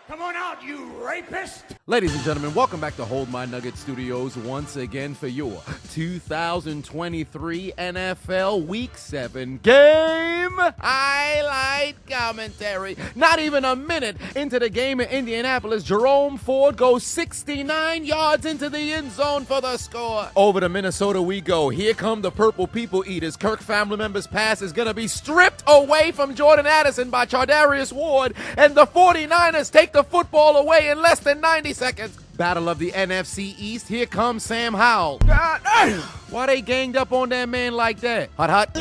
Come on out, you rapist! Ladies and gentlemen, welcome back to Hold My Nugget Studios once again for your 2023 NFL Week 7 game highlight commentary. Not even a minute into the game in Indianapolis, Jerome Ford goes 69 yards into the end zone for the score. Over to Minnesota we go. Here come the Purple People Eaters. Kirk family members' pass is going to be stripped away from Jordan Addison by Chardarius Ward, and the 49ers take the football away in less than 90 seconds. Battle of the NFC East. Here comes Sam Howell. God damn! Why they ganged up on that man like that? Hot.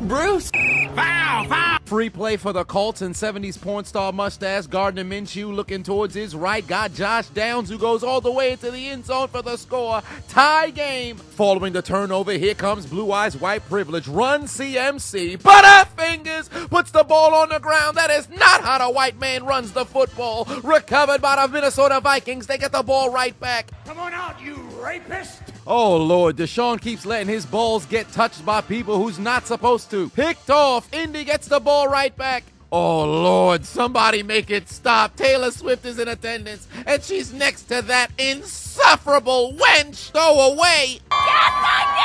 Bruce! Foul! Foul! Free play for the Colts and 70s porn star mustache Gardner Minshew looking towards his right. Got Josh Downs, who goes all the way into the end zone for the score. Tie game. Following the turnover, here comes Blue Eyes White Privilege. Run CMC. Butterfingers puts the ball on the ground. That is not how the white man runs the football. Recovered by the Minnesota Vikings. They get the ball right back. Come on out, you rapist! Oh, Lord, Deshaun keeps letting his balls get touched by people who's not supposed to. Picked off. Indy gets the ball right back. Oh, Lord, somebody make it stop. Taylor Swift is in attendance, and she's next to that insufferable wench. Go away. Yes, I did!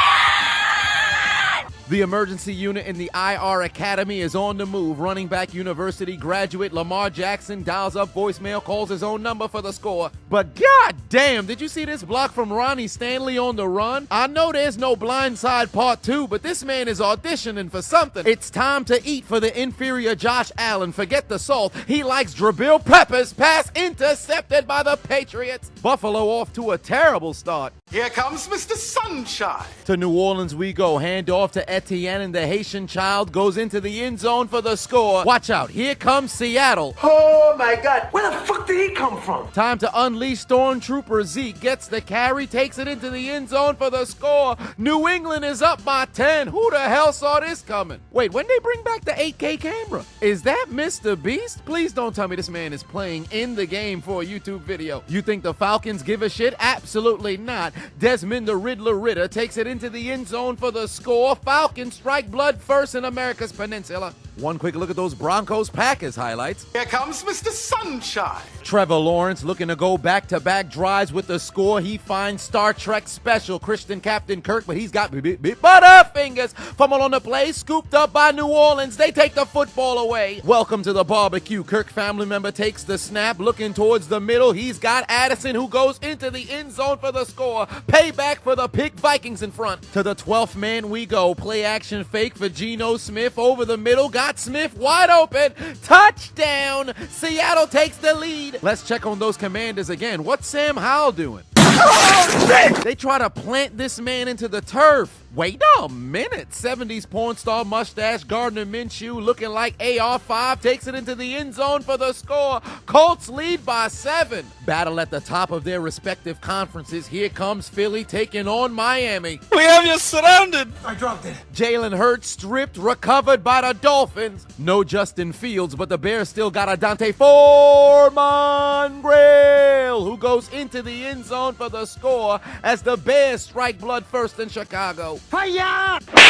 The emergency unit in the IR Academy is on the move. Running back university graduate Lamar Jackson dials up voicemail, calls his own number for the score. But god damn, did you see this block from Ronnie Stanley on the run? I know there's no Blindside Part 2, but this man is auditioning for something. It's time to eat for the inferior Josh Allen. Forget the salt. He likes Jabril Peppers. Pass intercepted by the Patriots. Buffalo off to a terrible start. Here comes Mr. Sunshine. To New Orleans we go. Hand off to Etienne, and the Haitian child goes into the end zone for the score. Watch out. Here comes Seattle. Oh my god, where the fuck did he come from? Time to unleash Stormtrooper Zeke. Gets the carry, takes it into the end zone for the score. New England is up by 10. Who the hell saw this coming? Wait, when they bring back the 8K camera? Is that Mr. Beast? Please don't tell me this man is playing in the game for a YouTube video. You think the Falcons give a shit? Absolutely not. Desmond the Riddler Ritter takes it into the end zone for the score. Falcons strike blood first in America's Peninsula. One quick look at those Broncos-Packers highlights. Here comes Mr. Sunshine. Trevor Lawrence looking to go back-to-back drives with the score. He finds Star Trek special Christian Captain Kirk, but he's got butterfingers. Fumble on the play, scooped up by New Orleans. They take the football away. Welcome to the barbecue. Kirk family member takes the snap, looking towards the middle. He's got Addison, who goes into the end zone for the score. Payback for the Pig Vikings in front. To the 12th man we go. Play action fake for Geno Smith over the middle. Got Smith wide open. Touchdown. Seattle takes the lead. Let's check on those Commanders again. What's Sam Howell doing? Oh, shit! They try to plant this man into the turf. Wait a minute. 70s porn star mustache Gardner Minshew looking like AR5 takes it into the end zone for the score. Colts lead by 7. Battle at the top of their respective conferences. Here comes Philly taking on Miami. We have you surrounded. I dropped it. Jalen Hurts stripped, recovered by the Dolphins. No Justin Fields, but the Bears still got a Dante Foreman Grail, who goes into the end zone for the score as the Bears strike blood first in Chicago. Fire! Get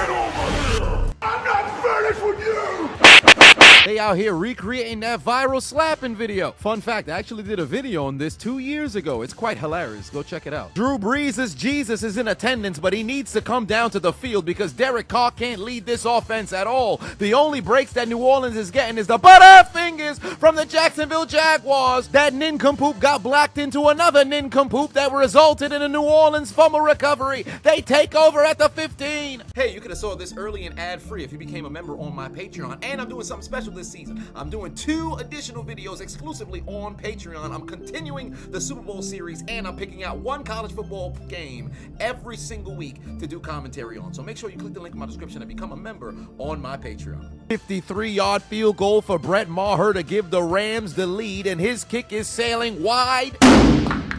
over here! I'm not finished with you! They out here recreating that viral slapping video. Fun fact, I actually did a video on this 2 years ago. It's quite hilarious. Go check it out. Drew Brees' Jesus is in attendance, but he needs to come down to the field because Derek Carr can't lead this offense at all. The only breaks that New Orleans is getting is the butterfingers from the Jacksonville Jaguars. That nincompoop got blocked into another nincompoop that resulted in a New Orleans fumble recovery. They take over at the 15. Hey, you could have saw this early and ad-free if you became a member on my Patreon. And I'm doing something special this season. I'm doing 2 additional videos exclusively on Patreon. I'm continuing the Super Bowl series, and I'm picking out 1 college football game every single week to do commentary on. So make sure you click the link in my description and become a member on my Patreon. 53-yard field goal for Brett Maher to give the Rams the lead, and his kick is sailing wide.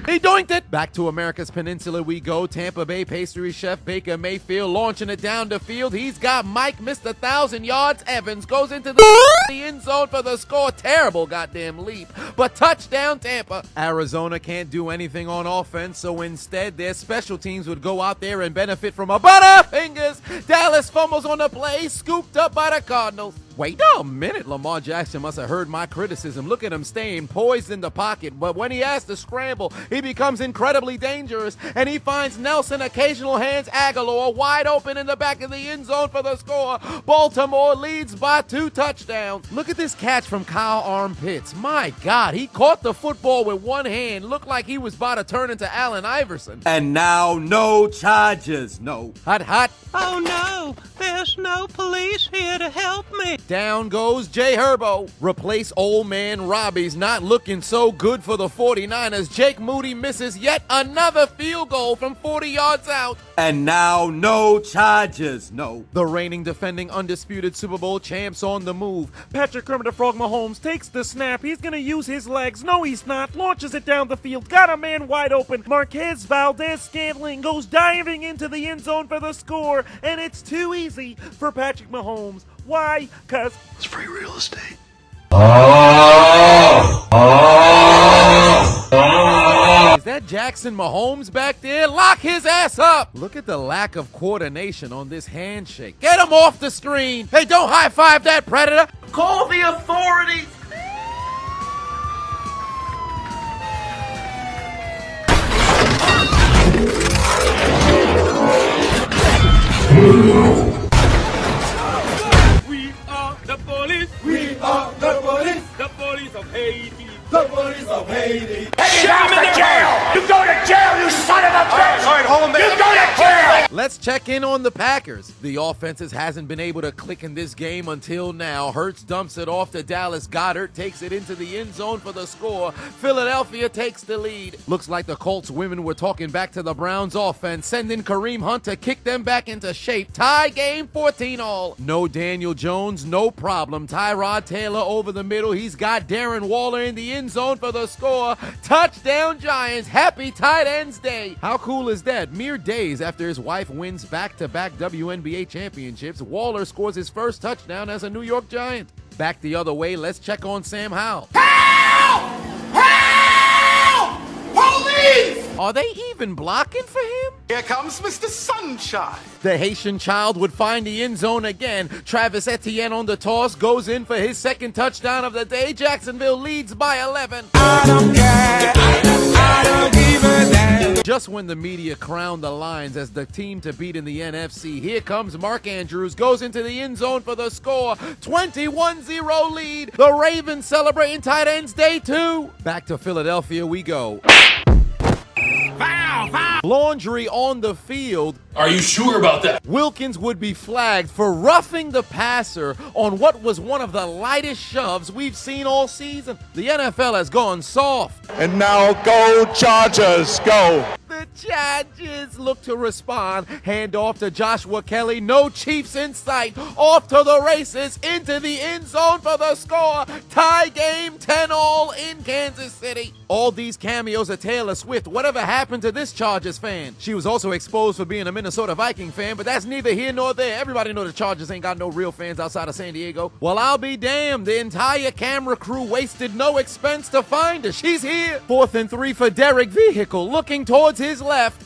He doinked it. Back to America's Peninsula we go. Tampa Bay pastry chef Baker Mayfield launching it down the field. He's got Mike, Mr. 1,000 yards. Evans goes into the end zone for the score. Terrible goddamn leap, but touchdown Tampa. Arizona can't do anything on offense, so instead their special teams would go out there and benefit from a butterfingers. Dallas fumbles on the play, scooped up by the Cardinals. Wait a minute, Lamar Jackson must have heard my criticism. Look at him staying poised in the pocket, but when he has to scramble, he becomes incredibly dangerous, and he finds Nelson Occasional Hands Aguilar wide open in the back of the end zone for the score. Baltimore leads by 2 touchdowns. Look at this catch from Kyle Armpits. My God, he caught the football with one hand. Looked like he was about to turn into Allen Iverson. And now no charges, no. Hot, hot. Oh no, there's no police here to help me. Down goes Jay Herbo. Replace old man Robbie's not looking so good for the 49ers. Jake Moody misses yet another field goal from 40 yards out. And now no charges, no. The reigning defending undisputed Super Bowl champs on the move. Patrick Kermit the Frog Mahomes takes the snap. He's going to use his legs. No, he's not. Launches it down the field. Got a man wide open. Marquez Valdez-Scantling goes diving into the end zone for the score. And it's too easy for Patrick Mahomes. Why? Because It's free real estate. Is that Jackson Mahomes back there? Lock his ass up! Look at the lack of coordination on this handshake. Get him off the screen! Hey, don't high-five that predator! Call the authorities. We are the police. We are the police. The police of Haiti. The police of Haiti. Hey, you have to jail! You go to jail, you son of a bitch! All right, hold on there. You go to jail! Let's check in on the Packers. The offenses hasn't been able to click in this game until now. Hurts dumps it off to Dallas. Goddard takes it into the end zone for the score. Philadelphia takes the lead. Looks like the Colts women were talking back to the Browns offense, sending Kareem Hunt to kick them back into shape. Tie game 14-all. No Daniel Jones, no problem. Tyrod Taylor over the middle. He's got Darren Waller in the end zone for the score. Touchdown Giants. Happy tight ends day. How cool is that? Mere days after his wife wins back-to-back WNBA championships, Waller scores his first touchdown as a New York Giant. Back the other way, let's check on Sam Howell. Help! Help! Police! Are they even blocking for him? Here comes Mr. Sunshine. The Haitian child would find the end zone again. Travis Etienne on the toss goes in for his second touchdown of the day. Jacksonville leads by 11. I don't care. I don't give a damn. Just when the media crowned the Lions as the team to beat in the NFC, here comes Mark Andrews, goes into the end zone for the score. 21-0 lead. The Ravens celebrating tight ends day 2. Back to Philadelphia we go. Laundry on the field. Are you sure about that? Wilkins would be flagged for roughing the passer on what was one of the lightest shoves we've seen all season. The NFL has gone soft. And now go Chargers, go! The Chargers look to respond. Hand off to Joshua Kelly. No Chiefs in sight. Off to the races. Into the end zone for the score. Tie game 10-all in Kansas City. All these cameos of Taylor Swift. Whatever happened to this Chargers fan? She was also exposed for being a Minnesota Viking fan, but that's neither here nor there. Everybody know the Chargers ain't got no real fans outside of San Diego. Well, I'll be damned. The entire camera crew wasted no expense to find her. She's here. 4th and 3 for Derek Vehicle, looking towards his left.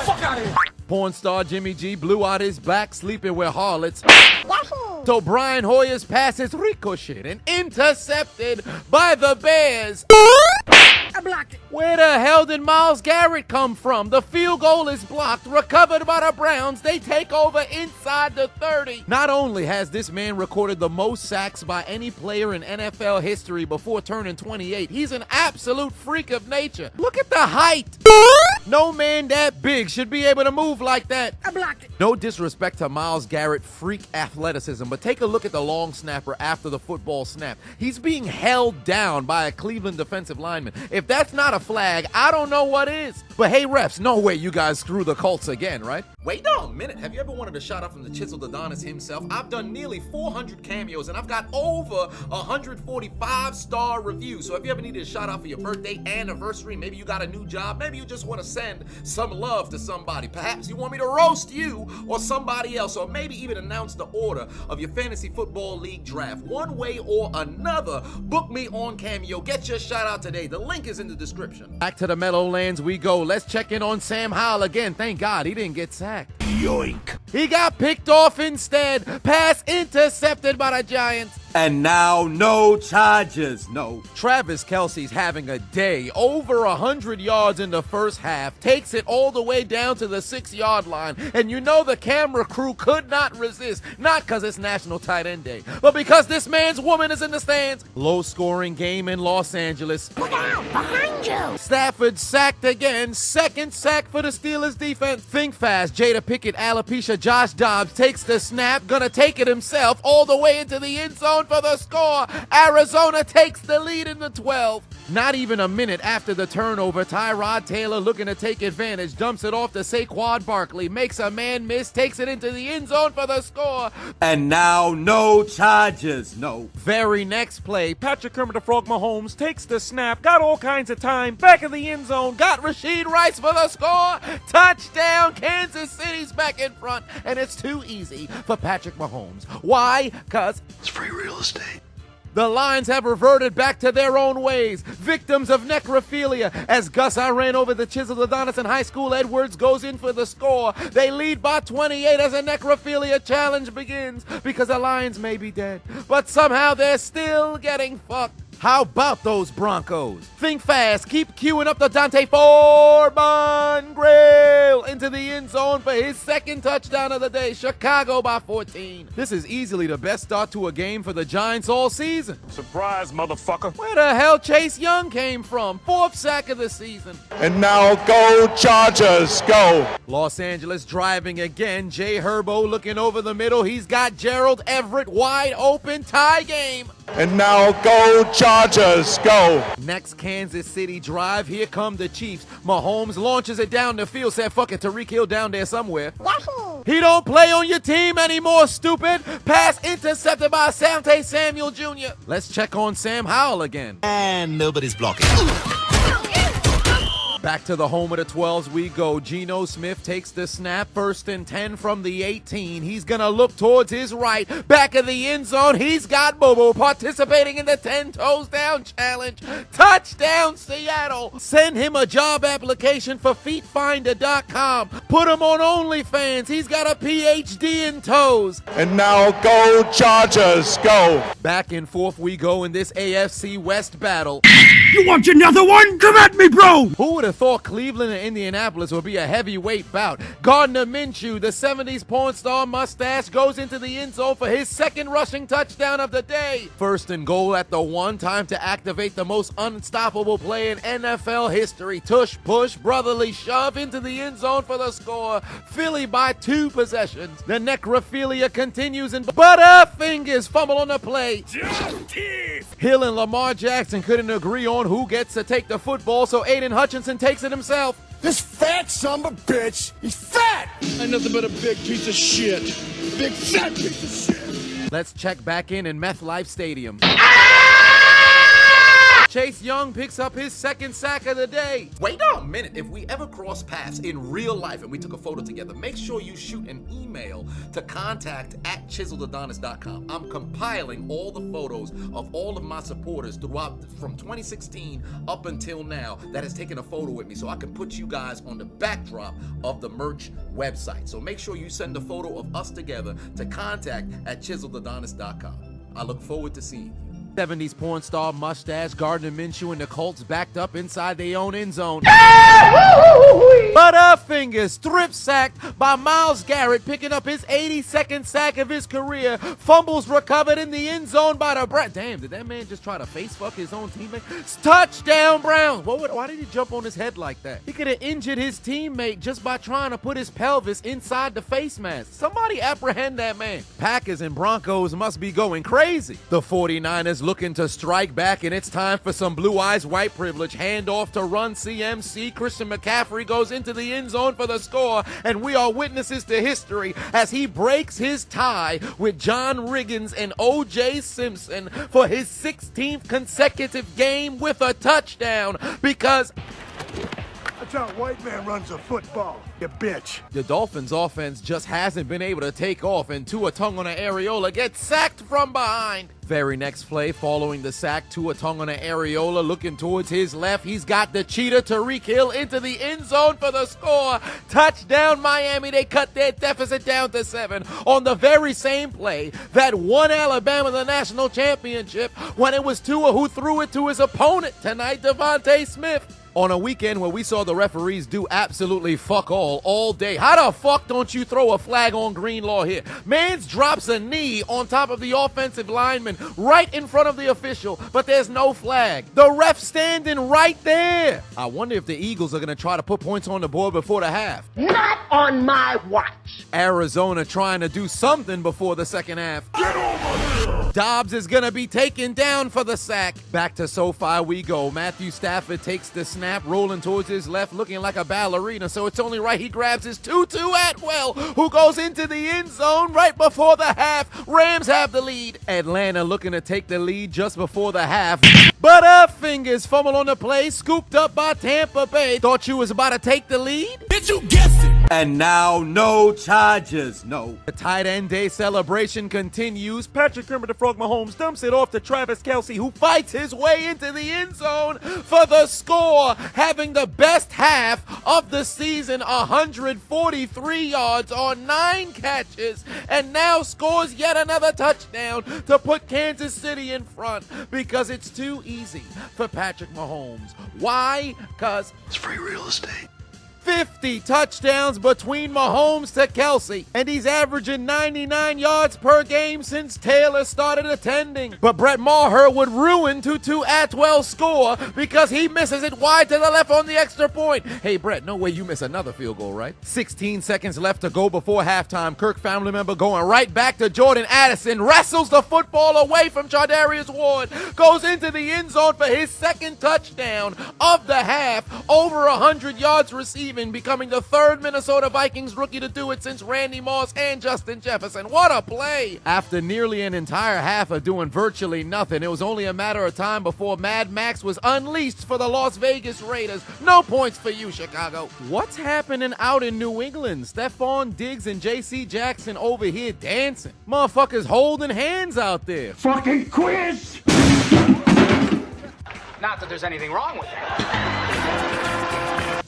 Fuck out of here! Porn star Jimmy G blew out his back sleeping with harlots. So Brian Hoyer's pass is ricocheted and intercepted by the Bears. I blocked it. Where the hell did Myles Garrett come from? The field goal is blocked, recovered by the Browns. They take over inside the 30. Not only has this man recorded the most sacks by any player in NFL history before turning 28, he's an absolute freak of nature. Look at the height. No man that big should be able to move like that. I blocked it. No disrespect to Myles Garrett freak athleticism, but take a look at the long snapper after the football snap. He's being held down by a Cleveland defensive lineman. If that's not a flag, I don't know what is. But hey, refs, no way you guys screw the Colts again, right? Wait a minute. Have you ever wanted a shout out from the Chiseled Adonis himself? I've done nearly 400 cameos, and I've got over 145-star reviews. So if you ever needed a shout out for your birthday, anniversary, maybe you got a new job, maybe you just want to send some love to somebody. Perhaps you want me to roast you or somebody else, or maybe even announce the order of your fantasy football league draft. One way or another, book me on Cameo. Get your shout out today. The link is in the description. Back to the Meadowlands we go. Let's check in on Sam Howell again. Thank God he didn't get sacked. Yoink. He got picked off instead. Pass intercepted by the Giants. And now no charges, no. Travis Kelce's having a day. Over 100 yards in the first half. Takes it all the way down to the 6-yard line. And you know the camera crew could not resist. Not because it's National Tight End Day, but because this man's woman is in the stands. Low-scoring game in Los Angeles. Look out! Behind you! Stafford sacked again. Second sack for the Steelers defense. Think fast. Jada Pickett, alopecia. Josh Dobbs takes the snap. Gonna take it himself all the way into the end zone for the score. Arizona takes the lead in the 12. Not even a minute after the turnover, Tyrod Taylor, looking to take advantage, dumps it off to Saquon Barkley, makes a man miss, takes it into the end zone for the score. And now no charges, no. Very next play, Patrick Kermit the Frog Mahomes takes the snap, got all kinds of time, back in the end zone, got Rashid Rice for the score. Touchdown, Kansas City's back in front, and it's too easy for Patrick Mahomes. Why? Because It's free real estate. the Lions have reverted back to their own ways, victims of necrophilia. As Gus ran over the Chiseled Adonis in high school, Edwards goes in for the score. They lead by 28 as a necrophilia challenge begins, because the Lions may be dead, but somehow they're still getting fucked. How about those Broncos? Think fast, keep queuing up the Dante Foreman Grail into the end zone for his second touchdown of the day. Chicago by 14. This is easily the best start to a game for the Giants all season. surprise, motherfucker. Where the hell Chase Young came from? 4th sack of the season. And now go Chargers, go. Los Angeles driving again. Jay Herbo looking over the middle. He's got Gerald Everett wide open. Tie game. And now go Chargers, go. Next Kansas City drive. Here come the Chiefs. Mahomes launches it down the field. Said, fuck it, Tyreek Hill down there somewhere. Yahoo! He don't play on your team anymore, stupid. Pass intercepted by Asante Samuel Jr. Let's check on Sam Howell again. And nobody's blocking. Back to the home of the 12s we go. Geno Smith takes the snap. 1st and 10 from the 18. He's going to look towards his right. Back of the end zone. He's got Bobo participating in the 10 toes down challenge. Touchdown, Seattle. Send him a job application for feetfinder.com. Put him on OnlyFans. He's got a PhD in toes. And now go Chargers, go. Back and forth we go in this AFC West battle. You want another one? Come at me, bro. Who would have thought Cleveland and Indianapolis would be a heavyweight bout? Gardner Minshew, the 70s porn star mustache, goes into the end zone for his second rushing touchdown of the day. 1st and goal at the 1. Time to activate the most unstoppable play in NFL history. Tush push, brotherly shove into the end zone for the score. Philly by 2 possessions. The necrophilia continues and Butterfingers fumble on the play. Hill and Lamar Jackson couldn't agree on who gets to take the football, so Aiden Hutchinson takes it himself. This fat son of a bitch, he's fat. Ain't nothing but a big piece of shit. Big fat piece of shit. Let's check back in MetLife Stadium. Chase Young picks up his second sack of the day. Wait a minute. If we ever cross paths in real life and we took a photo together, make sure you shoot an email to contact@chiseledadonis.com. I'm compiling all the photos of all of my supporters throughout from 2016 up until now that has taken a photo with me so I can put you guys on the backdrop of the merch website. So make sure you send a photo of us together to contact@chiseledadonis.com. I look forward to seeing you. 70s porn star mustache, Gardner Minshew and the Colts backed up inside their own end zone. Butterfingers strip sacked by Myles Garrett, picking up his 82nd sack of his career. Fumbles recovered in the end zone by the Browns. Damn, did that man just try to face fuck his own teammate? Touchdown Browns. Why did he jump on his head like that? He could have injured his teammate just by trying to put his pelvis inside the face mask. Somebody apprehend that man. Packers and Broncos must be going crazy. The 49ers looking to strike back, and it's time for some blue eyes white privilege. Handoff to Run CMC. Christian McCaffrey goes into the end zone for the score, and we are witnesses to history as he breaks his tie with John Riggins and O.J. Simpson for his 16th consecutive game with a touchdown, because That's how a white man runs a football, you bitch. The Dolphins' offense just hasn't been able to take off, and Tua Tagovailoa gets sacked from behind. Very next play, following the sack, Tua Tagovailoa looking towards his left. He's got the cheetah, Tyreek Hill, into the end zone for the score. Touchdown, Miami. They cut their deficit down to 7 on the very same play that won Alabama the national championship when it was Tua who threw it to his opponent tonight, Devontae Smith. On a weekend where we saw the referees do absolutely fuck all day. How the fuck don't you throw a flag on Greenlaw here? Mans drops a knee on top of the offensive lineman right in front of the official, but there's no flag. The ref standing right there. I wonder if the Eagles are going to try to put points on the board before the half. Not on my watch. Arizona trying to do something before the second half. Get over here! Dobbs is going to be taken down for the sack. Back to SoFi we go. Matthew Stafford takes the snap, rolling towards his left, looking like a ballerina, so it's only right he grabs his Tutu Atwell, who goes into the end zone right before the half. Rams have the lead. Atlanta looking to take the lead just before the half. Butterfingers fumble on the play, scooped up by Tampa Bay. Thought you was about to take the lead? Did you guess it? And now, no charges, no. The tight end day celebration continues. Patrick Kermit the Frog Mahomes dumps it off to Travis Kelce, Who fights his way into the end zone for the score, having the best half of the season, 143 yards on 9 catches, and now scores yet another touchdown to put Kansas City in front because it's too easy for Patrick Mahomes. Why? Because It's free real estate. 50 touchdowns between Mahomes to Kelce, and he's averaging 99 yards per game since Taylor started attending. But Brett Maher would ruin Tutu Atwell's score because he misses it wide to the left on the extra point. Hey, Brett, no way you miss another field goal, right? 16 seconds left to go before halftime. Kirk family member going right back to Jordan Addison, wrestles the football away from Chardarius Ward, goes into the end zone for his second touchdown of the half, over 100 yards receiving, becoming the third Minnesota Vikings rookie to do it since Randy Moss and Justin Jefferson. What a play! After nearly an entire half of doing virtually nothing, it was only a matter of time before Mad Max was unleashed for the Las Vegas Raiders. No points for you, Chicago. What's happening out in New England? Stephon Diggs and J.C. Jackson over here dancing. Motherfuckers holding hands out there. Fucking quiz! Not that there's anything wrong with that.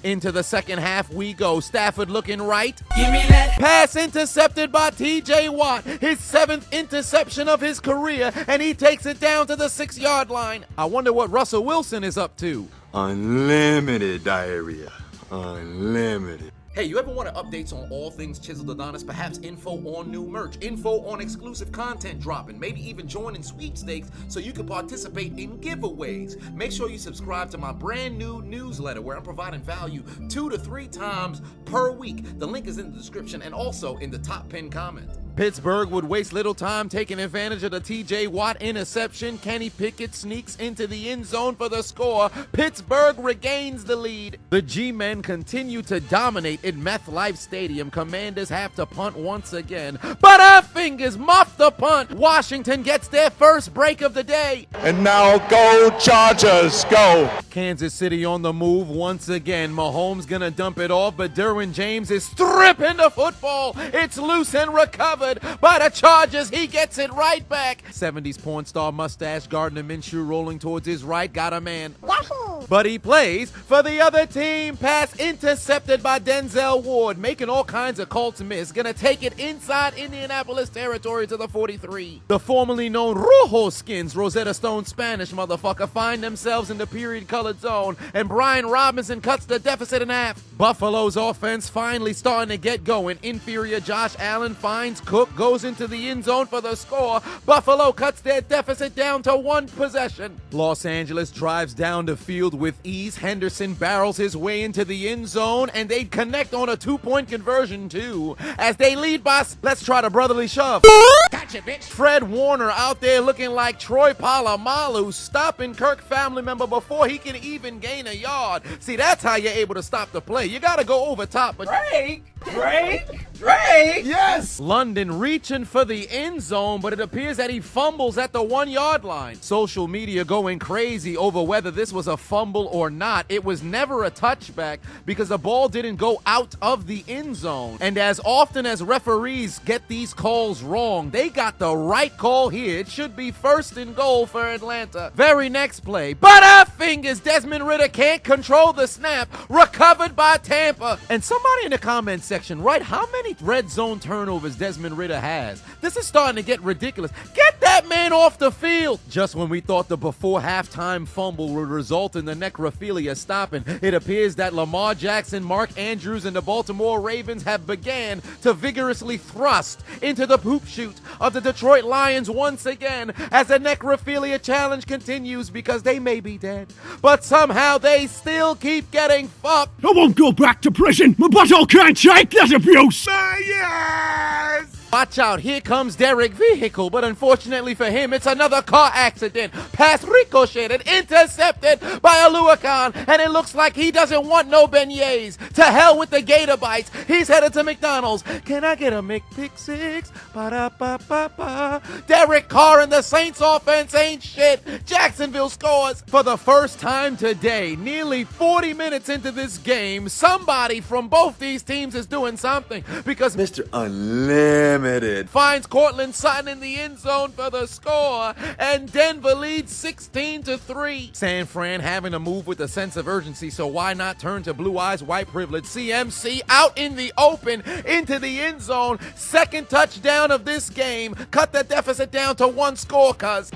Into the second half we go. Stafford looking right. Give me that. Pass intercepted by T.J. Watt. His 7th interception of his career, and he takes it down to the 6-yard line. I wonder what Russell Wilson is up to. Unlimited diarrhea. Unlimited. Hey, you ever want updates on all things Chiseled Adonis? Perhaps info on new merch, info on exclusive content dropping, maybe even joining sweepstakes so you can participate in giveaways. Make sure you subscribe to my brand new newsletter where I'm providing value 2 to 3 times per week. The link is in the description and also in the top pinned comment. Pittsburgh would waste little time taking advantage of the T.J. Watt interception. Kenny Pickett sneaks into the end zone for the score. Pittsburgh regains the lead. The G-men continue to dominate in MetLife Stadium. Commanders have to punt once again, but our fingers muff the punt. Washington gets their first break of the day. And now go Chargers, go! Kansas City on the move once again. Mahomes gonna dump it off, but Derwin James is stripping the football. It's loose and recovered by the Chargers. He gets it right back. 70s porn star mustache Gardner Minshew rolling towards his right. Got a man. Yahoo! But he plays for the other team. Pass intercepted by Denzel Ward, making all kinds of Colts miss. Gonna take it inside Indianapolis territory to the 43. The formerly known Rojo Skins, Rosetta Stone Spanish motherfucker, find themselves in the period-colored zone, and Brian Robinson cuts the deficit in half. Buffalo's offense finally starting to get going. Inferior Josh Allen finds Cook, goes into the end zone for the score. Buffalo cuts their deficit down to 1 possession. Los Angeles drives down the field with ease. Henderson barrels his way into the end zone, and they connect on a 2-point conversion too, as they lead by, let's try the brotherly shove. Gotcha, bitch. Fred Warner out there looking like Troy Polamalu, stopping Kirk family member before he can even gain a yard. See, that's how you're able to stop the play. You gotta go over top, but Drake! Drake? Yes! London reaching for the end zone, but it appears that he fumbles at the 1-yard line. Social media going crazy over whether this was a fumble or not. It was never a touchback because the ball didn't go out of the end zone. And as often as referees get these calls wrong, they got the right call here. It should be 1st and goal for Atlanta. Very next play. Butterfingers! Desmond Ridder can't control the snap. Recovered by Tampa. And somebody in the comment section, write how many red zone turnovers Desmond Ridder has. This is starting to get ridiculous. Get that man off the field! Just when we thought the before halftime fumble would result in the necrophilia stopping, it appears that Lamar Jackson, Mark Andrews, and the Baltimore Ravens have began to vigorously thrust into the poop chute of the Detroit Lions once again as the necrophilia challenge continues because they may be dead, but somehow they still keep getting fucked. I won't go back to prison. My butthole can't take that abuse. Yes! Watch out, here comes Derek Vehicle, but unfortunately for him, it's another car accident. Pass ricocheted, intercepted by Aluakon, and it looks like he doesn't want no beignets. To hell with the gator bites. He's headed to McDonald's. Can I get a McPick-6? Ba-da-ba-ba-ba. Derek Carr and the Saints offense ain't shit. Jacksonville scores. For the first time today, nearly 40 minutes into this game, somebody from both these teams is doing something because Mr. Unlimited finds Cortland Sutton in the end zone for the score, and Denver leads 16-3. San Fran having to move with a sense of urgency, so why not turn to Blue Eyes White Privilege? CMC out in the open into the end zone. 2nd touchdown of this game. Cut the deficit down to 1 score, cuz.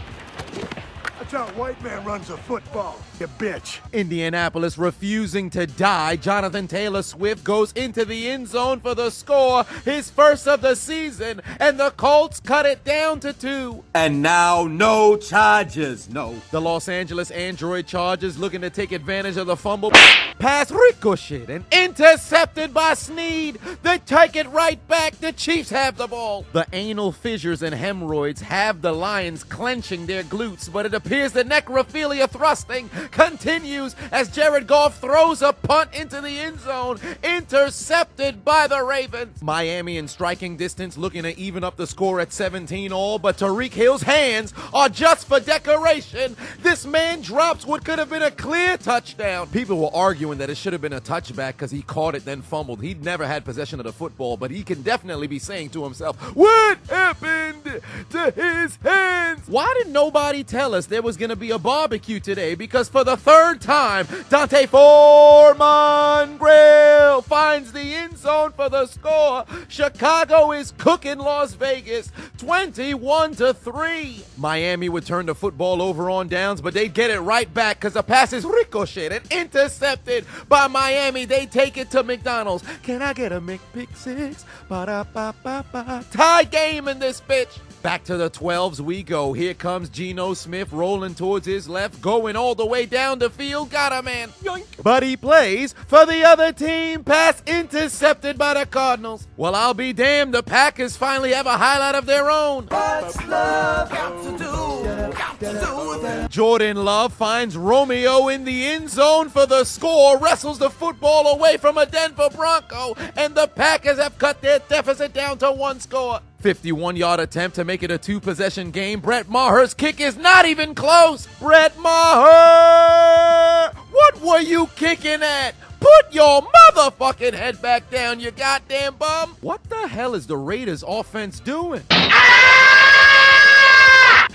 That's how a white man runs a football, you bitch. Indianapolis refusing to die. Jonathan Taylor Swift goes into the end zone for the score, his first of the season, and the Colts cut it down to 2. And now no charges, no. The Los Angeles Android Chargers looking to take advantage of the fumble. Pass ricocheted and intercepted by Snead. They take it right back. The Chiefs have the ball. The anal fissures and hemorrhoids have the Lions clenching their glutes, but it appears the necrophilia thrusting continues as Jared Goff throws a punt into the end zone, intercepted by the Ravens. Miami in striking distance looking to even up the score at 17 all, but Tariq Hill's hands are just for decoration. This man drops what could have been a clear touchdown. People were arguing that it should have been a touchback because he caught it then fumbled. He'd never had possession of the football, but he can definitely be saying to himself, what happened to his hands? Why did nobody tell us there was going to be a barbecue today? Because for the 3rd time, Dante Foreman Grill finds the end zone for the score. Chicago is cooking Las Vegas 21-3. Miami would turn the football over on downs, but they get it right back because the pass is ricocheted and intercepted by Miami. They take it to McDonald's. Can I get a McPick-6? Ba-da-ba-ba-ba. Tie game in this bitch. Back to the 12s we go. Here comes Geno Smith rolling towards his left, going all the way down the field. Got a man. Yoink. But he plays for the other team. Pass intercepted by the Cardinals. Well, I'll be damned. The Packers finally have a highlight of their own. What's love got to do with it? Jordan Love finds Romeo in the end zone for the score, wrestles the football away from a Denver Bronco, and the Packers have cut their deficit down to 1 score. 51-yard attempt to make it a 2-possession game. Brett Maher's kick is not even close. Brett Maher! What were you kicking at? Put your motherfucking head back down, you goddamn bum. What the hell is the Raiders offense doing?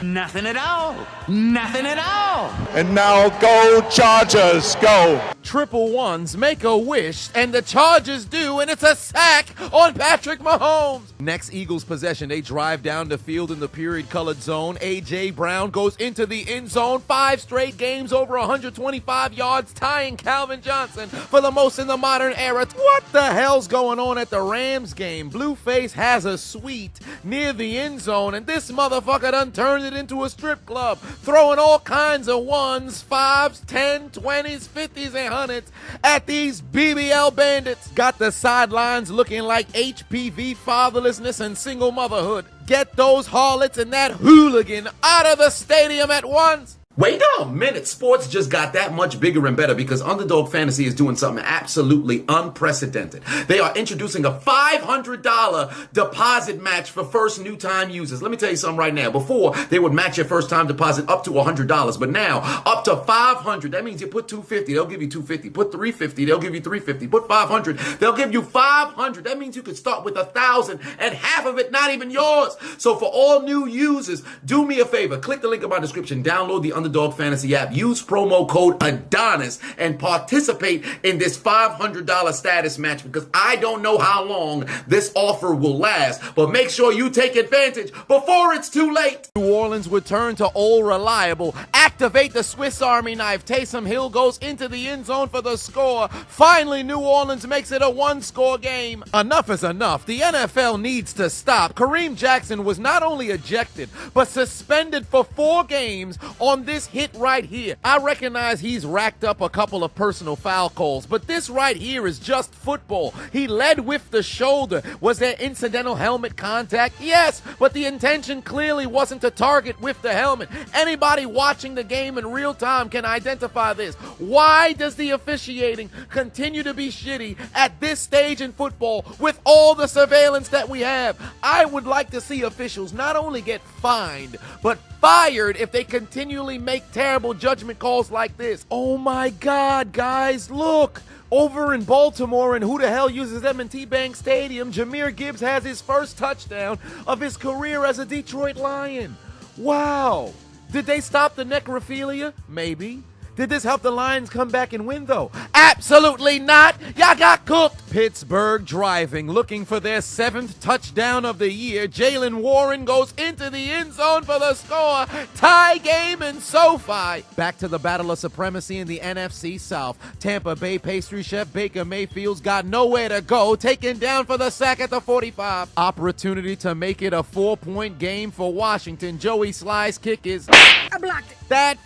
Nothing at all. Nothing at all. And now go Chargers, go. Triple ones make a wish, and the Chargers do, and it's a sack on Patrick Mahomes. Next Eagles possession, they drive down the field in the period-colored zone. A.J. Brown goes into the end zone. 5 straight games over 125 yards, tying Calvin Johnson for the most in the modern era. What the hell's going on at the Rams game? Blueface has a suite near the end zone, and this motherfucker done turned it into a strip club, throwing all kinds of 1s, 5s, 10s, 20s, 50s, and 100s at these BBL bandits. Got the sidelines looking like HPV fatherlessness and single motherhood. Get those harlots and that hooligan out of the stadium at once. Wait a minute, sports just got that much bigger and better because Underdog Fantasy is doing something absolutely unprecedented. They are introducing a $500 deposit match for first new time users. Let me tell you something right now. Before, they would match your first time deposit up to $100, but now up to $500. That means you put $250, they'll give you $250. Put $350, they'll give you $350. Put $500, they'll give you $500. That means you could start with $1,000 and half of it not even yours. So for all new users, do me a favor. Click the link in my description. Download the Underdog Fantasy app. Use promo code Adonis and participate in this $500 status match because I don't know how long this offer will last, but make sure you take advantage before it's too late. New Orleans would turn to old reliable. Activate the Swiss Army knife. Taysom Hill goes into the end zone for the score. Finally, New Orleans makes it a one-score game. Enough is enough. The NFL needs to stop. Kareem Jackson was not only ejected, but suspended for 4 games on this hit right here. I recognize he's racked up a couple of personal foul calls, but this right here is just football. He led with the shoulder. Was there incidental helmet contact? Yes, but the intention clearly wasn't to target with the helmet. Anybody watching the game in real time can identify this. Why does the officiating continue to be shitty at this stage in football with all the surveillance that we have? I would like to see officials not only get fined, but fired if they continually make terrible judgment calls like this. Oh my God, guys, look. Over in Baltimore, and who the hell uses M&T Bank Stadium, Jahmyr Gibbs has his first touchdown of his career as a Detroit Lion. Wow. Did they stop the necrophilia? Maybe. Did this help the Lions come back and win, though? Absolutely not. Y'all got cooked. Pittsburgh driving, looking for their 7th touchdown of the year. Jalen Warren goes into the end zone for the score. Tie game in SoFi. Back to the battle of supremacy in the NFC South. Tampa Bay pastry chef Baker Mayfield's got nowhere to go, taken down for the sack at the 45. Opportunity to make it a 4-point game for Washington. Joey Sly's kick is... I blocked it. That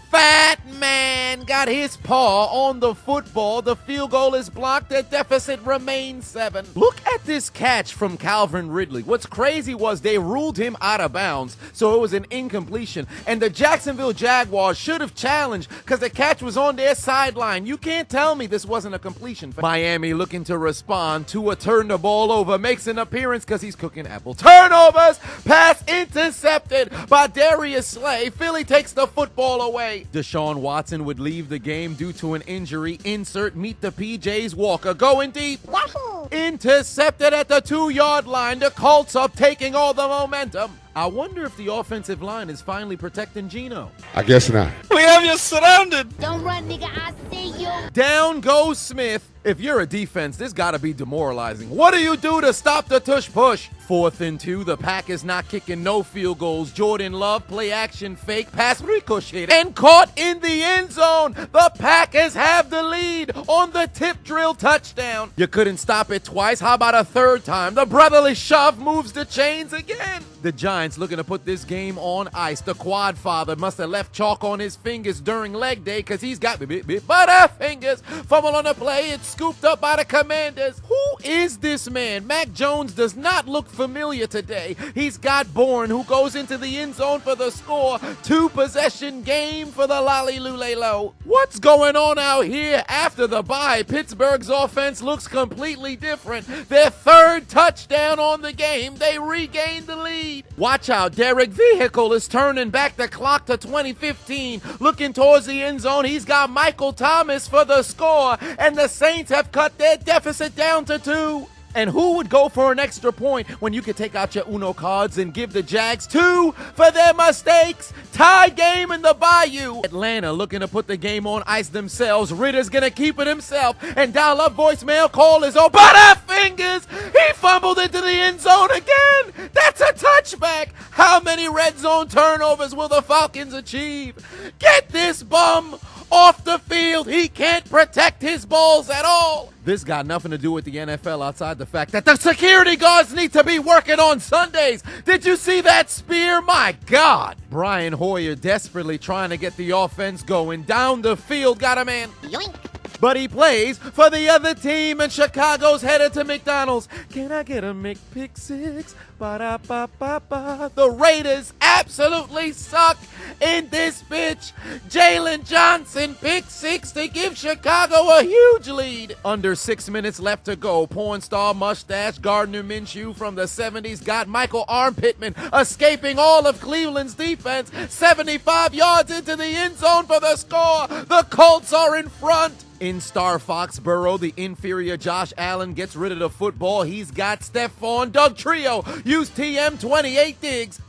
fat man got his paw on the football. The field goal is blocked. The deficit remains 7. Look at this catch from Calvin Ridley. What's crazy was they ruled him out of bounds, so it was an incompletion. And the Jacksonville Jaguars should have challenged because the catch was on their sideline. You can't tell me this wasn't a completion. Miami looking to respond. Tua turn the ball over, makes an appearance because he's cooking apple. Turnovers, pass intercepted by Darius Slay. Philly takes the football away. Deshaun Watson would leave the game due to an injury. Insert meet the PJs Walker going deep. Wahoo! Intercepted at the 2-yard line. The Colts are taking all the momentum. I wonder if the offensive line is finally protecting Geno. I guess not. We have you surrounded. Don't run, nigga. I see you. Down goes Smith. If you're a defense, this gotta be demoralizing. What do you do to stop the tush push? 4th and 2, the Packers not kicking no field goals. Jordan Love, play action fake, pass ricocheted, and caught in the end zone. The Packers have the lead on the tip drill touchdown. You couldn't stop it twice. How about a 3rd time? The brotherly shove moves the chains again. The Giants looking to put this game on ice. The quad father must have left chalk on his fingers during leg day because he's got butter fingers. Fumble on the play. It's scooped up by the Commanders. Who is this man? Mac Jones does not look familiar today. He's got Bourne, who goes into the end zone for the score. 2-possession game for the Lollylulelo. What's going on out here after the bye? Pittsburgh's offense looks completely different. Their 3rd touchdown on the game. They regained the lead. Watch out. Derek Vehicle is turning back the clock to 2015. Looking towards the end zone. He's got Michael Thomas for the score. And the Saints have cut their deficit down to 2. And who would go for an extra point when you could take out your Uno cards and give the Jags 2 for their mistakes? Tie game in the Bayou. Atlanta looking to put the game on ice themselves. Ritter's gonna keep it himself and dial up voicemail. Call is on butterfingers. He fumbled into the end zone again. That's a touchback. How many red zone turnovers will the Falcons achieve? Get this bum off the field. He can't protect his balls at all. This got nothing to do with the NFL outside the fact that the security guards need to be working on Sundays. Did you see that spear? My God. Brian Hoyer desperately trying to get the offense going. Down the field, got a man. Yoink. but he plays for the other team, and Chicago's headed to McDonald's. Can I get a McPick-6? Ba-da-ba-ba-ba. The Raiders absolutely suck in this bitch. Jalen Johnson pick 6 to give Chicago a huge lead. Under 6 minutes left to go. Porn star mustache Gardner Minshew from the 70s got Michael Arm Pittman escaping all of Cleveland's defense. 75 yards into the end zone for the score. The Colts are in front. In Star Foxborough, the inferior Josh Allen gets rid of the football. He's got Stephon Doug Trio. Use TM28 Diggs.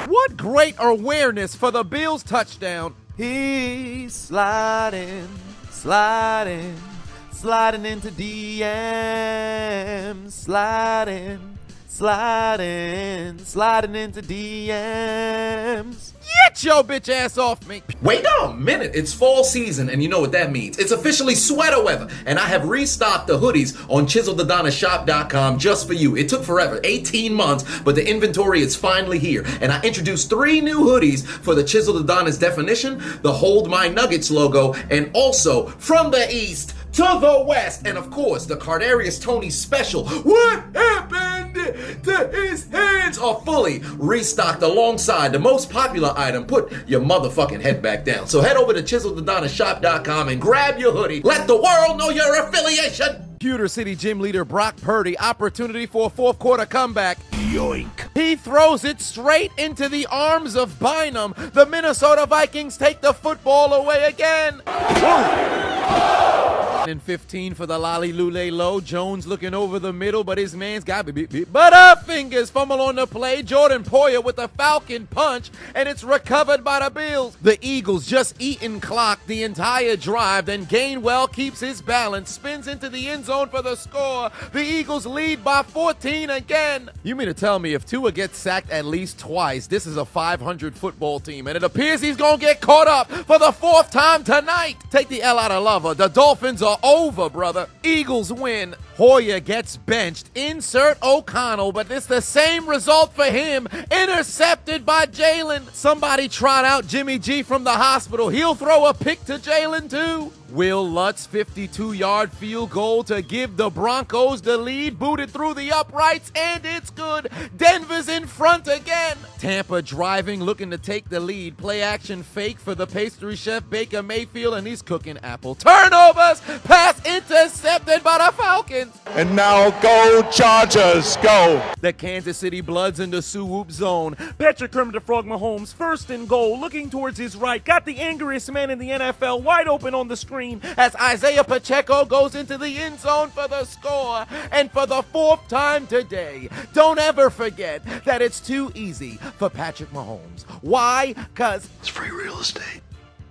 What great awareness for the Bills touchdown. He's sliding into DMs. Sliding into DMs. Get your bitch ass off me. Wait a minute, it's fall season, and you know what that means. It's officially sweater weather, and I have restocked the hoodies on ChiseledAdonisShop.com just for you. It took forever, 18 months, but the inventory is finally here, and I introduced 3 new hoodies for the Chiseled Adonis definition, the Hold My Nuggets logo, and also from the East to the West, and of course, the Cardarius Tony special, What Happened to His Hands, are fully restocked alongside the most popular item, Put Your Motherfucking Head Back Down. So head over to ChiseledAdonisShop.com and grab your hoodie. Let the world know your affiliation. Pewter City gym leader Brock Purdy, opportunity for a fourth quarter comeback. Yoink. He throws it straight into the arms of Bynum. The Minnesota Vikings take the football away again. And 15 for the Lolly Lule Low. Jones looking over the middle, but his man's got Butterfingers fumble on the play. Jordan Poyer with a Falcon punch, and it's recovered by the Bills. The Eagles just eating clock the entire drive. Then Gainwell keeps his balance, spins into the end zone for the score. The Eagles lead by 14 again. You mean to tell me if Tua gets sacked at least twice, this is a 500 football team, and it appears he's gonna get caught up for the 4th time tonight. Take the L out of Lover. The Dolphins are over, brother. Eagles win. Hoyer gets benched. Insert O'Connell, but it's the same result for him. Intercepted by Jalen. Somebody trot out Jimmy G from the hospital. He'll throw a pick to Jalen too. Will Lutz 52-yard field goal to give the Broncos the lead. Booted through the uprights, and it's good. Denver's in front again. Tampa driving, looking to take the lead. Play action fake for the pastry chef Baker Mayfield, and he's cooking apple. Turnovers. Pass intercepted by the Falcons. And now go Chargers, go. The Kansas City Bloods in the Sioux zone. Patrick Kermit the Frog Mahomes, first and goal, looking towards his right. Got the angriest man in the NFL wide open on the screen as Isaiah Pacheco goes into the end zone for the score. And for the 4th time today, don't ever forget that it's too easy for Patrick Mahomes. Why? Because It's free real estate.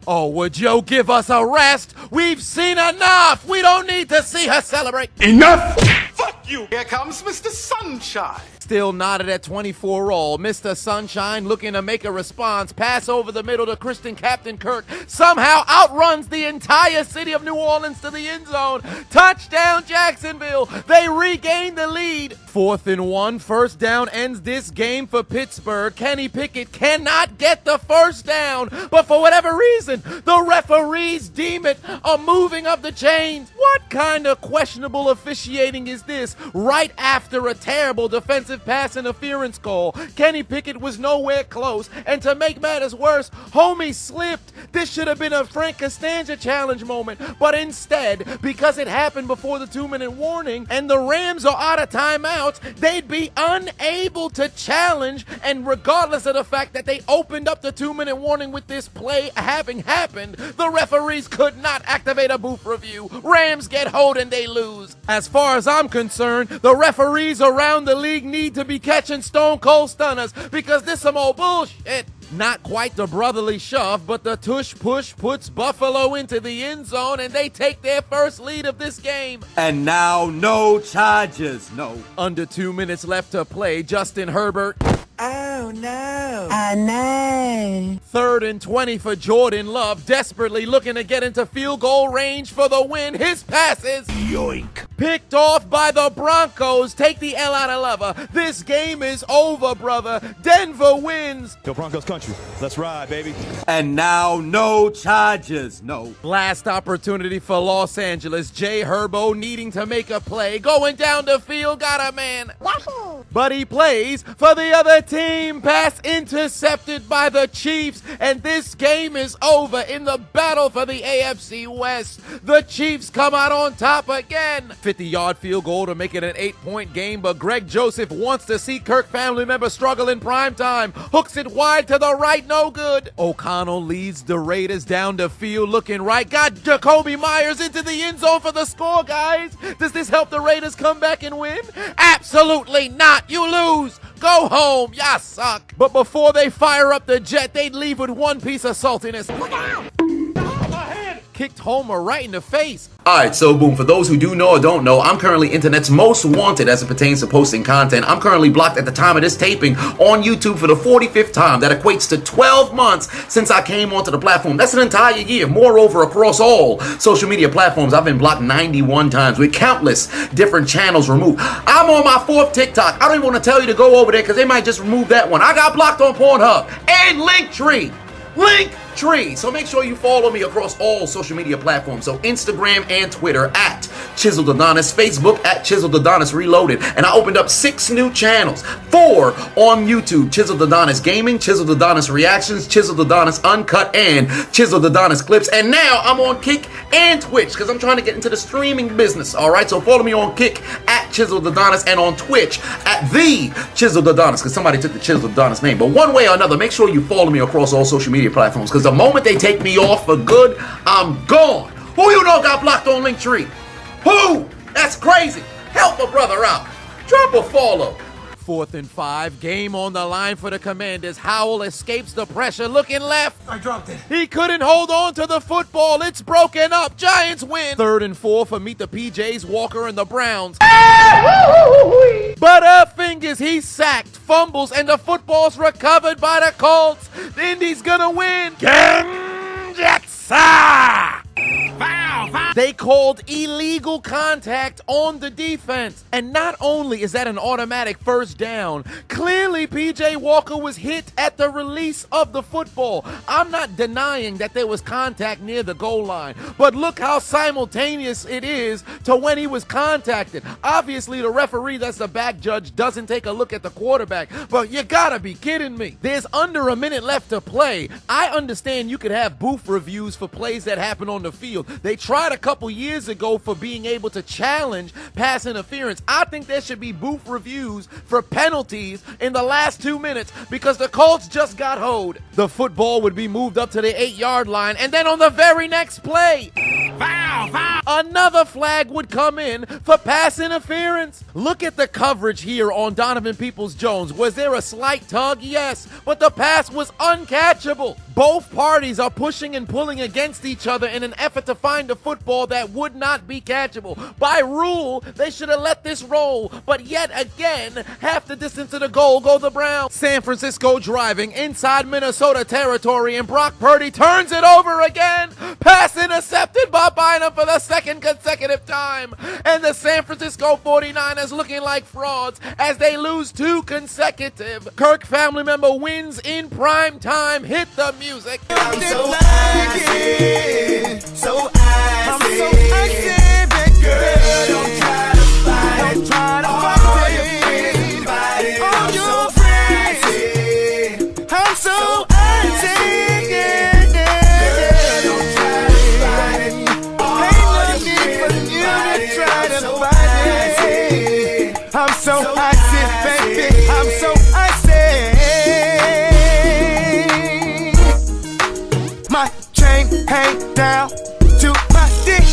oh, would Joe give us a rest? We've seen enough. We don't need to see her celebrate. Enough! Fuck you! Here comes Mr. Sunshine. Still knotted at 24 all. Mr. Sunshine looking to make a response. Pass over the middle to Christian Captain Kirk. Somehow outruns the entire city of New Orleans to the end zone. Touchdown Jacksonville. They regain the lead. 4th and 1. First down ends this game for Pittsburgh. Kenny Pickett cannot get the first down. But for whatever reason, the referees deem it a moving of the chains. What kind of questionable officiating is this? Right after a terrible defensive pass interference call. Kenny Pickett was nowhere close, and to make matters worse, homie slipped. This should have been a Frank Costanza challenge moment, but instead, because it happened before the 2-minute warning and the Rams are out of timeouts, they'd be unable to challenge, and regardless of the fact that they opened up the 2-minute warning with this play having happened, the referees could not activate a booth review. Rams get hold and they lose. As far as I'm concerned, the referees around the league need to be catching stone cold stunners because this some old bullshit. Not quite the brotherly shove, but the tush push puts Buffalo into the end zone and they take their first lead of this game. And now no charges, no. Under 2 minutes left to play, Justin Herbert. Oh no. I know. 3rd and 20 for Jordan Love, desperately looking to get into field goal range for the win. His passes. Yoink. Picked off by the Broncos. Take the L out of Lever. This game is over, brother. Denver wins. Go Broncos country. Let's ride, baby. And now, no charges, no. Last opportunity for Los Angeles. Jay Herbo needing to make a play. Going down the field. Got a man. Yahoo! But he plays for the other team. Pass intercepted by the Chiefs. And this game is over in the battle for the AFC West. The Chiefs come out on top again. 50-yard field goal to make it an 8-point game, but Greg Joseph wants to see Kirk family member struggle in prime time. Hooks it wide to the right, no good. O'Connell leads the Raiders down the field, looking right. Got Jacoby Myers into the end zone for the score, guys. Does this help the Raiders come back and win? Absolutely not. You lose. Go home. Ya suck. But before they fire up the jet, they'd leave with one piece of saltiness. Look out! Kicked Homer right in the face. Alright, so boom, for those who do know or don't know, I'm currently internet's most wanted as it pertains to posting content. I'm currently blocked at the time of this taping on YouTube for the 45th time. That equates to 12 months since I came onto the platform. That's an entire year. Moreover, across all social media platforms, I've been blocked 91 times with countless different channels removed. I'm on my 4th TikTok. I don't even want to tell you to go over there because they might just remove that one. I got blocked on Pornhub and Linktree. Linktree. So make sure you follow me across all social media platforms. So Instagram and Twitter at Chiseled Adonis, Facebook at Chiseled Adonis Reloaded. And I opened up 6 new channels. 4 on YouTube: Chiseled Adonis Gaming, Chiseled Adonis Reactions, Chiseled Adonis Uncut, and Chiseled Adonis Clips. And now I'm on Kick and Twitch because I'm trying to get into the streaming business. Alright, so follow me on Kick at Chiseled Adonis and on Twitch at The Chiseled Adonis because somebody took the Chiseled Adonis name. But one way or another, make sure you follow me across all social media platforms because the moment they take me off for good, I'm gone. Who you know got blocked on Linktree? Who? That's crazy. Help a brother out. Drop a follow. 4th and 5, game on the line for the Commanders. Howell escapes the pressure, looking left. I dropped it. He couldn't hold on to the football. It's broken up. Giants win. 3rd and 4 for Meet the PJs, Walker and the Browns. Butterfingers, he's sacked, fumbles, and the football's recovered by the Colts. The Indy's gonna win. Genjutsu! They called illegal contact on the defense. And not only is that an automatic first down, clearly PJ Walker was hit at the release of the football. I'm not denying that there was contact near the goal line, but look how simultaneous it is to when he was contacted. Obviously, the referee, that's the back judge, doesn't take a look at the quarterback, but you gotta be kidding me. There's under a minute left to play. I understand you could have booth reviews for plays that happen on the field. They tried a couple years ago for being able to challenge pass interference. I think there should be booth reviews for penalties in the last 2 minutes because the Colts just got hoed. The football would be moved up to the 8-yard line, and then on the very next play, another flag would come in for pass interference. Look at the coverage here on Donovan Peoples-Jones. Was there a slight tug? Yes, but the pass was uncatchable. Both parties are pushing and pulling against each other in an effort to find a football that would not be catchable. By rule, they should have let this roll, but yet again, half the distance to the goal go the Browns. San Francisco driving inside Minnesota territory, and Brock Purdy turns it over again. Pass intercepted by Bynum for the 2nd consecutive time. And the San Francisco 49ers looking like frauds as they lose 2 consecutive. Kirk family member wins in prime time. Hit the music. I'm so icy, so icy. I'm so icy, big girl. Don't try to fight. Don't try to fight it. I'm so icy. I'm so icy, yeah, yeah. Don't try to fight it. Ain't no need for you to try to fight it. I'm so icy, baby. I'm so icy. My chain hang down to my dick.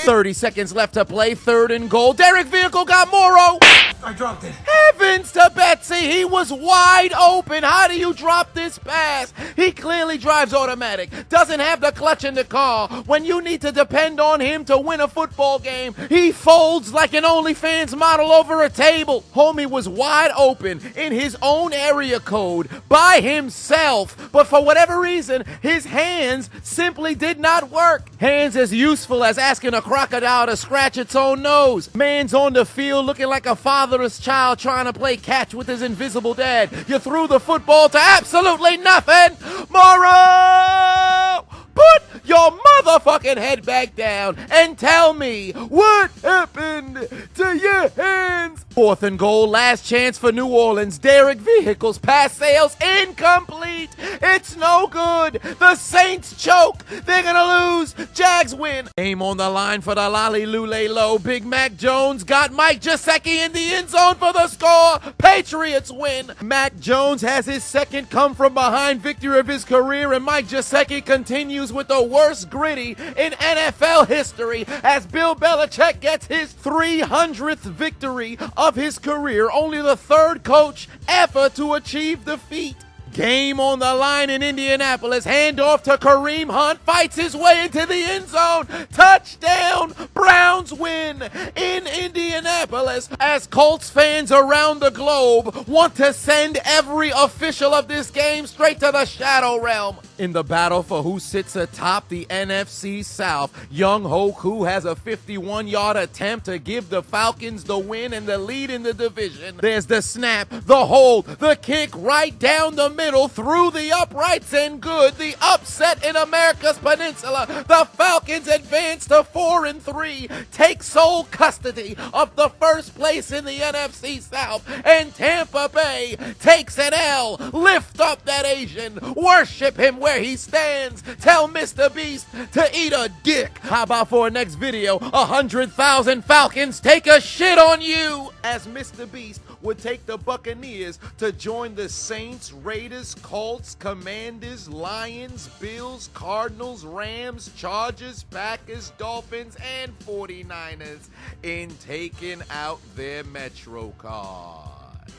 30 seconds left to play, 3rd and goal. Derek Vehicle got Morrow. I dropped it. Heavens to Betsy, he was wide open. How do you drop this pass? He clearly drives automatic, doesn't have the clutch in the car. When you need to depend on him to win a football game, he folds like an OnlyFans model over a table. Homie was wide open in his own area code by himself, but for whatever reason, his hands simply did not work. Hands as useful stressful as asking a crocodile to scratch its own nose. Man's on the field looking like a fatherless child trying to play catch with his invisible dad. You threw the football to absolutely nothing. Morrow! Put your motherfucking head back down and tell me what happened to your hands. 4th and goal, last chance for New Orleans. Derek Vehicles, pass sales incomplete. It's no good. The Saints choke. They're gonna lose. Jags win. Game on the line for the Lolly Lule Low. Big Mac Jones got Mike Gesicki in the end zone for the score. Patriots win. Mac Jones has his second come from behind victory of his career, and Mike Gesicki continues with the worst gritty in NFL history as Bill Belichick gets his 300th victory of his career, only the 3rd coach ever to achieve the feat. Game on the line in Indianapolis. Handoff to Kareem Hunt. Fights his way into the end zone. Touchdown. Browns win in Indianapolis as Colts fans around the globe want to send every official of this game straight to the Shadow Realm. In the battle for who sits atop the NFC South, Young Hoku has a 51-yard attempt to give the Falcons the win and the lead in the division. There's the snap, the hold, the kick right down the middle through the uprights and good. The upset in America's Peninsula. The Falcons advance to 4-3, take sole custody of the first place in the NFC South, and Tampa Bay takes an L. Lift up that Asian, worship him where he stands. Tell Mr. Beast to eat a dick. How about for our next video, 100,000 Falcons take a shit on you, as Mr. Beast would take the Buccaneers to join the Saints, Raiders, Colts, Commanders, Lions, Bills, Cardinals, Rams, Chargers, Packers, Dolphins, and 49ers in taking out their Metro cards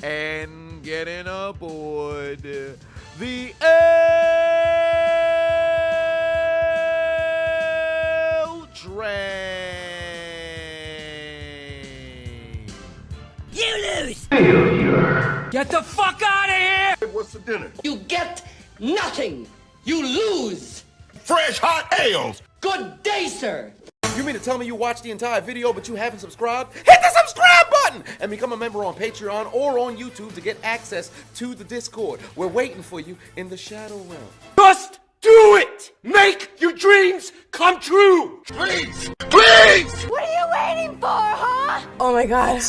and getting aboard the L train. You lose! Failure. Get the fuck out of here! What's for dinner? You get nothing! You lose! Fresh hot ales. Good day, sir! You mean to tell me you watched the entire video but you haven't subscribed? Hit the subscribe button and become a member on Patreon or on YouTube to get access to the Discord. We're waiting for you in the Shadow Realm. Just do it! Make your dreams come true! Please! Please! What are you waiting for, huh? Oh my god.